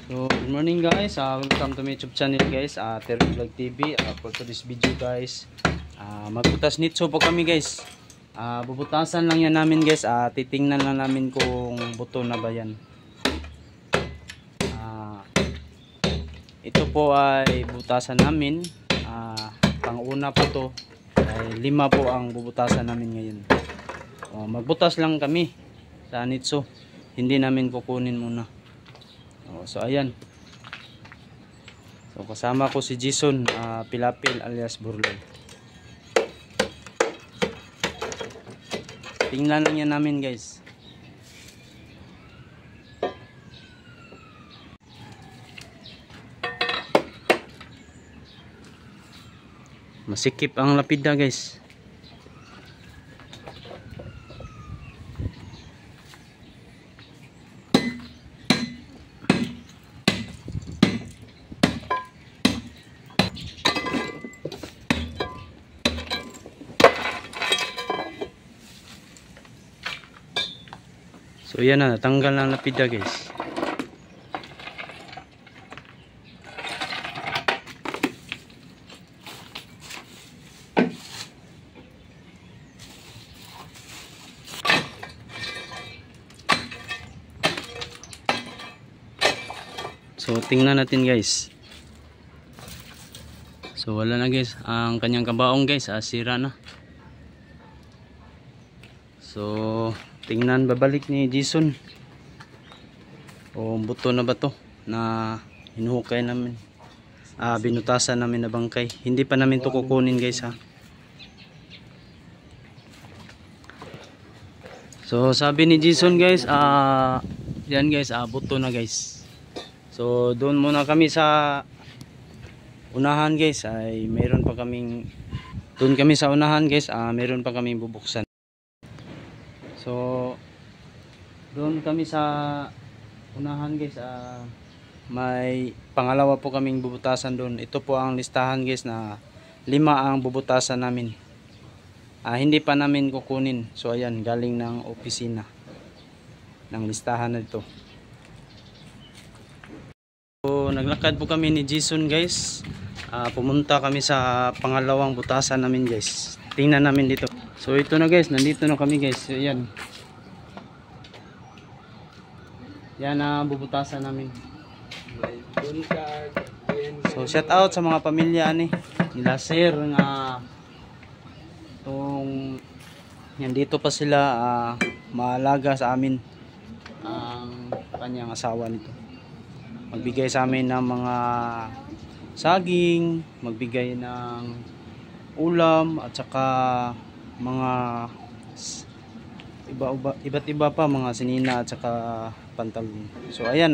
So, good morning guys, welcome to my YouTube channel guys, Terry Vlog TV. For today's video guys, magbutas nitso po kami guys. Bubutasan lang yan namin guys, titingnan lang namin kung buto na ba yan. Ito po ay bubutasan namin, pang-una po to, ay 5 po ang bubutasan namin ngayon. Magbutas lang kami sa nitso, hindi namin kukunin muna. So ayan. So kasama ko si Jason Pilapil alias Burloy. Tingnan lang yan namin guys. Masikip ang lapida guys. So yan na, natanggal na lapida guys. So tingnan natin guys. So wala na guys, ang kanyang kabaong guys, sira na. So tingnan, babalik ni Jason. Buto na ba to na hinuhukay namin, binutasan namin na bangkay. Hindi pa namin to kukunin guys ha. So sabi ni Jason guys, yan guys, buto na guys. So doon muna kami sa unahan guys, ay mayroon pa kaming, doon kami sa unahan guys, mayroon pa kaming bubuksan. So doon kami sa unahan guys, may pangalawa po kaming bubutasan doon. Ito po ang listahan guys, na 5 ang bubutasan namin. Hindi pa namin kukunin. So ayan, galing ng opisina ng listahan na ito. So naglakad po kami ni Jason guys, pumunta kami sa pangalawang butasan namin guys. Tingnan namin dito. So ito na guys, nandito na kami guys. So yan, yan ang bubutasan namin. So shout out sa mga pamilya nila sir nga nandito pa sila, maalaga sa amin ang kanyang asawa nito. Magbigay sa amin ng mga saging, magbigay ng ulam at saka mga iba't iba pa, mga sinina at saka pantalon. So ayan,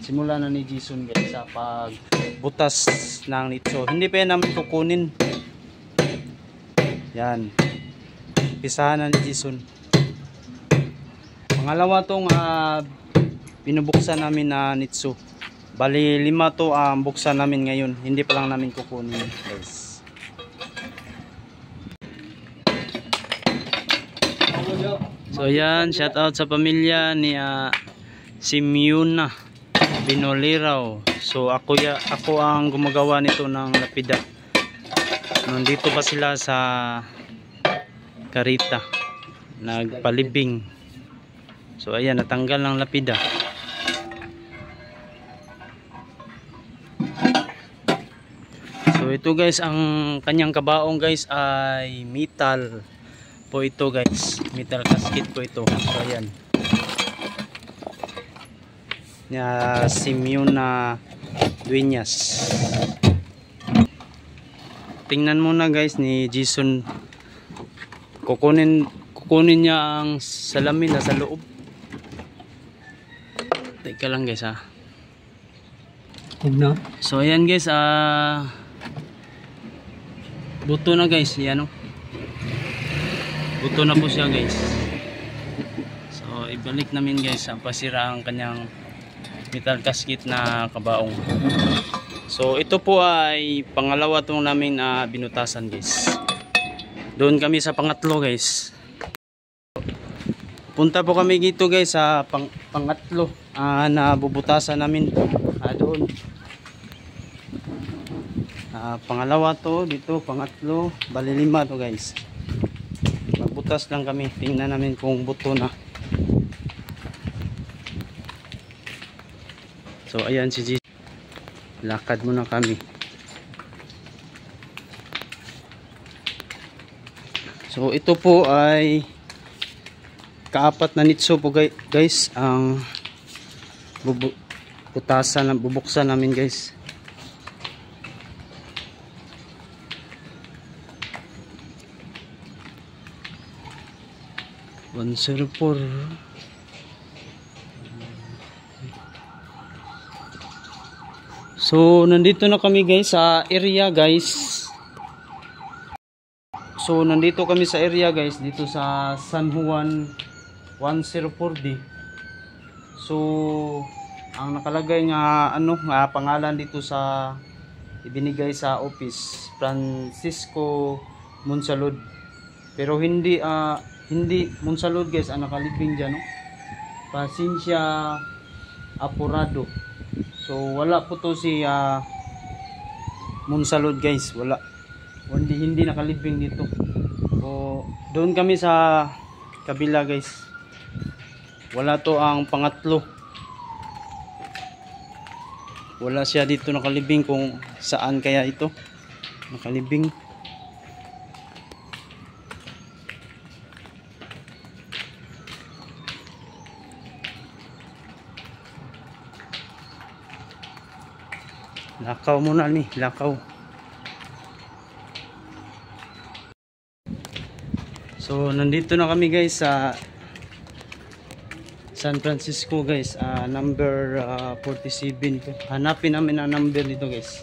simula na ni Jason guys sa pagbutas ng nitso. Hindi pa yan namin kukunin. Yan, pisahan na ni Jason. Pangalawa tong binubuksan namin na nitso. Bali 5 to ang buksan namin ngayon. Hindi pa lang namin kukunin guys. So yan, shout out sa pamilya ni Simeona Binoliraw. So ako ang gumagawa nito ng lapida. Nandito pa sila sa Karita, nagpalibing. So ayan, natanggal ng lapida. So ito guys, ang kanyang kabaong guys ay metal po ito guys, metal casket po ito. So ayan, Simeona Dueñas. Tingnan muna guys ni Jason, kukunin niya ang salamin na sa loob. Teka lang guys So ayan guys, buto na guys, yan buto na po siya guys. So ibalik namin guys ang pasira ang kanyang metal casket na kabaong. So ito po ay pangalawa tong namin binutasan guys. Doon kami sa pangatlo guys. Punta po kami dito guys sa pangatlo na bubutasan namin. Doon. Pangalawa to, dito pangatlo, bali 5 to guys. Magbutas lang kami, tingnan namin kung buto na. So ayan si G. Lakad muna kami. So ito po ay kaapat na nitso po guys ang bubuksan namin guys. One zero four. So nandito na kami guys sa area guys. So nandito kami sa area guys, dito sa San Juan 104D. So ang nakalagay nga pangalan dito sa ibinigay sa office, Francisco Monsalud. Pero hindi Monsalud guys ang nakalibing diyan, no? Pasensya Apurado. So wala po to si Monsalud guys, wala. Hindi nakalibing dito. So doon kami sa kabila guys. Wala to ang pangatlo. Wala siya dito nakalibing, kung saan kaya ito nakalibing. Lakaw muna ni, lakaw. So nandito na kami guys sa San Francisco guys, number 47. Hanapin namin ang number dito guys.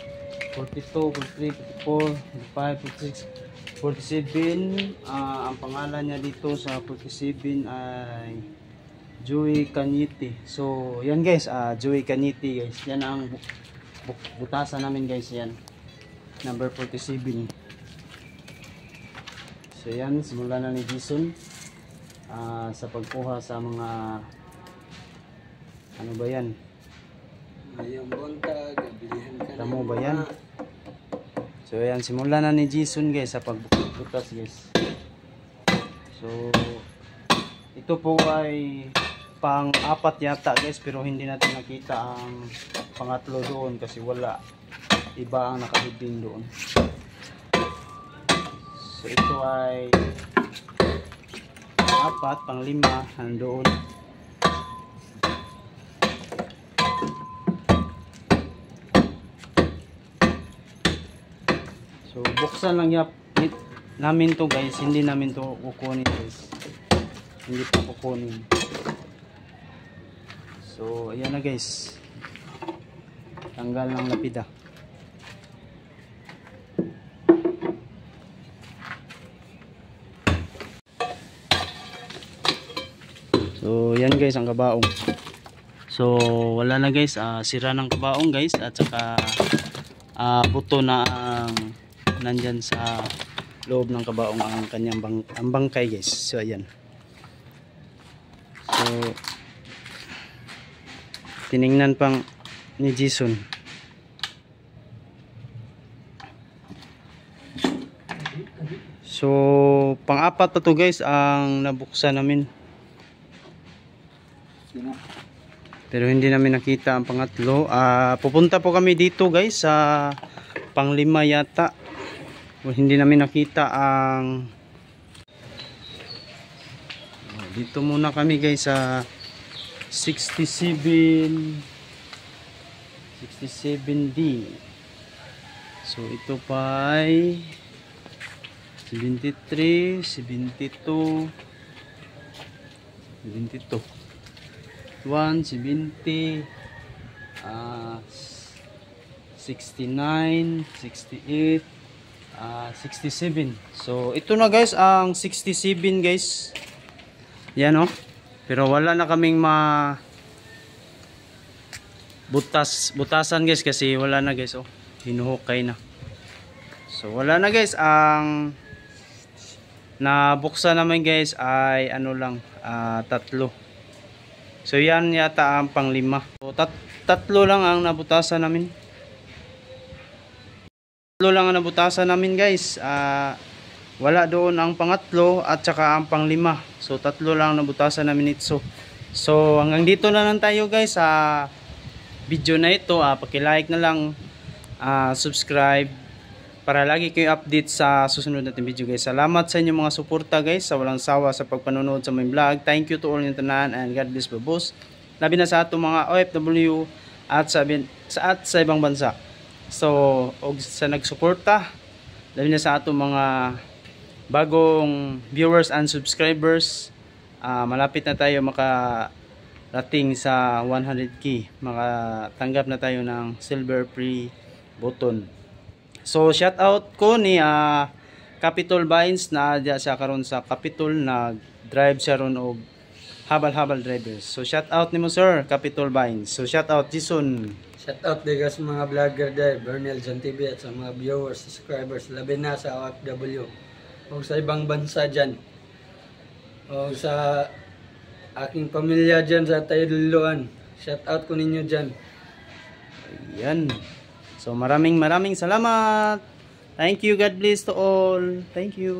42, 43, 44, 45, 46, 47. Ang pangalan niya dito sa 47 ay Joey Cañete. So yan guys, Joey Cañete guys. Yan ang butasan namin guys, yan. Number 47. So yan, simula na ni Jason sa pagkuha sa mga ano ba yan? Ayong buntag, bilihan ka na. Tamo ba yan? So yan, simula na ni Jason guys sa pagbutas guys. So ito po ay pang-apat yata guys, pero hindi natin nakita ang pangatlo doon kasi wala. Iba ang nakahibing doon. So ito ay pang-apat, pang-lima nandoon. So buksan lang namin to guys, hindi namin to kukunin guys. Hindi pa kukunin. So ayan na guys. Tanggal ng lapida. So yan guys ang kabaong. So wala na guys, sira ng kabaong guys, at saka buto na ang nandyan sa loob ng kabaong ang kanyang bangkay guys. So ayan. So tiningnan pang ni Jason. So pang-apat pa to guys ang nabuksan namin. Pero hindi namin nakita ang pangatlo. Pupunta po kami dito guys sa pang-5 yata. Hindi namin nakita ang dito muna kami guys sa 67D. So ito pa ay 73, 72, 72, 170, 69, 68, 67. So ito na guys ang 67 guys. Yan oh. Pero wala na kaming butasan guys kasi wala na guys oh. Hinuhukay na. So wala na guys, ang nabuksan naman guys ay ano lang, 3. So yan yata ang pang-5. So tatlo lang ang nabutasan namin. Tatlo lang ang nabutasan namin guys. Wala doon ang pangatlo at saka ang panglima. So tatlo lang nabutasan namin ito. So hanggang dito na lang tayo guys sa video na ito. Paki-like na lang, subscribe para lagi kayo update sa susunod natin video guys. Salamat sa inyong mga suporta guys, sa walang sawa sa pagpanonood sa my vlog. Thank you to all yung tanan and God bless babos. Labi na sa atong mga OFW at sa ibang bansa. So og sa nagsuporta, labi na sa atong mga bagong viewers and subscribers, malapit na tayo makarating sa 100k, makatanggap na tayo ng silver free button. So shout out ko ni Capitol Vines na adya siya karon sa Capitol, nag-drive siya ron og habal-habal drivers. So shout out nimo sir Capitol Vines. So shout out Jason. Shout out din sa mga vlogger dahil Bernel John TV at sa mga viewers, subscribers, labi na sa OFW o sa ibang bansa dyan o sa aking pamilya dyan sa Tayluan. Shout out ko ninyo dyan. Ayan. So maraming salamat. Thank you, God bless to all. Thank you.